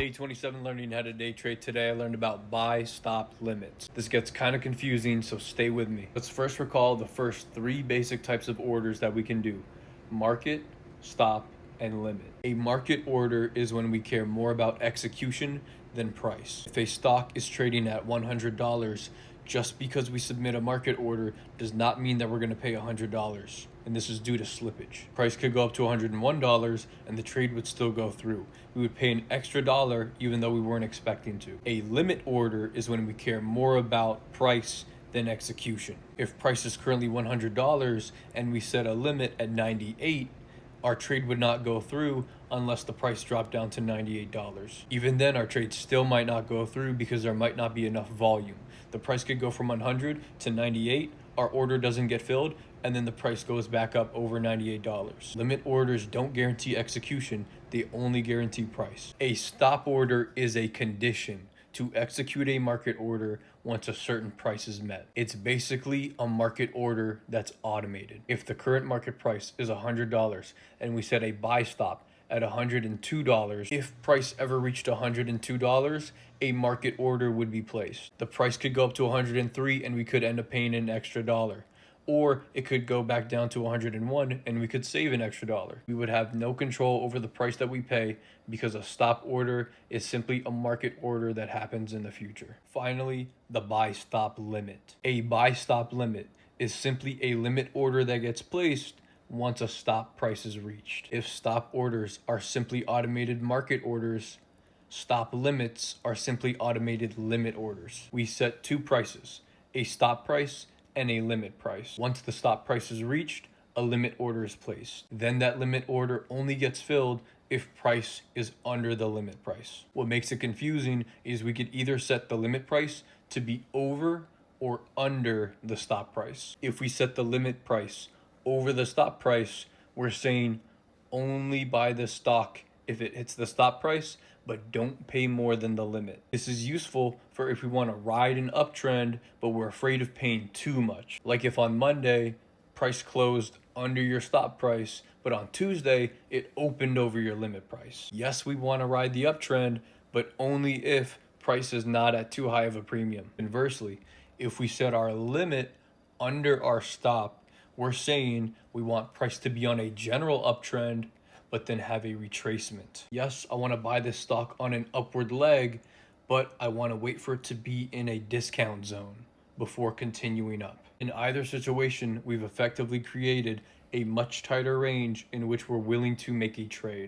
Day 27 learning how to day trade. Today I learned about buy, stop, limits. This gets kind of confusing, so stay with me. Let's first recall the first three basic types of orders that we can do: market, stop, and limit. A market order is when we care more about execution than price. If a stock is trading at $100, just because we submit a market order does not mean that we're going to pay $100, and this is due to slippage. Price could go up to $101 and the trade would still go through. We would pay an extra dollar even though we weren't expecting to. A limit order is when we care more about price than execution. If price is currently $100 and we set a limit at 98, our trade would not go through unless the price dropped down to $98. Even then, our trade still might not go through because there might not be enough volume. The price could go from 100 to 98, our order doesn't get filled, and then the price goes back up over $98. Limit orders don't guarantee execution, they only guarantee price. A stop order is a condition to execute a market order once a certain price is met. It's basically a market order that's automated. If the current market price is $100 and we set a buy stop at $102, if price ever reached $102, a market order would be placed. The price could go up to $103 and we could end up paying an extra dollar. Or it could go back down to 101 and we could save an extra dollar. We would have no control over the price that we pay because a stop order is simply a market order that happens in the future. Finally, the buy stop limit. A buy stop limit is simply a limit order that gets placed once a stop price is reached. If stop orders are simply automated market orders, stop limits are simply automated limit orders. We set two prices, a stop price and a limit price. Once the stop price is reached, a limit order is placed. Then that limit order only gets filled if price is under the limit price. What makes it confusing is we could either set the limit price to be over or under the stop price. If we set the limit price over the stop price, we're saying only buy the stock if it hits the stop price, but don't pay more than the limit. This is useful for if we want to ride an uptrend, but we're afraid of paying too much. Like if on Monday, price closed under your stop price, but on Tuesday, it opened over your limit price. Yes, we want to ride the uptrend, but only if price is not at too high of a premium. Conversely, if we set our limit under our stop, we're saying we want price to be on a general uptrend, but then have a retracement. Yes, I want to buy this stock on an upward leg, but I want to wait for it to be in a discount zone before continuing up. In either situation, we've effectively created a much tighter range in which we're willing to make a trade.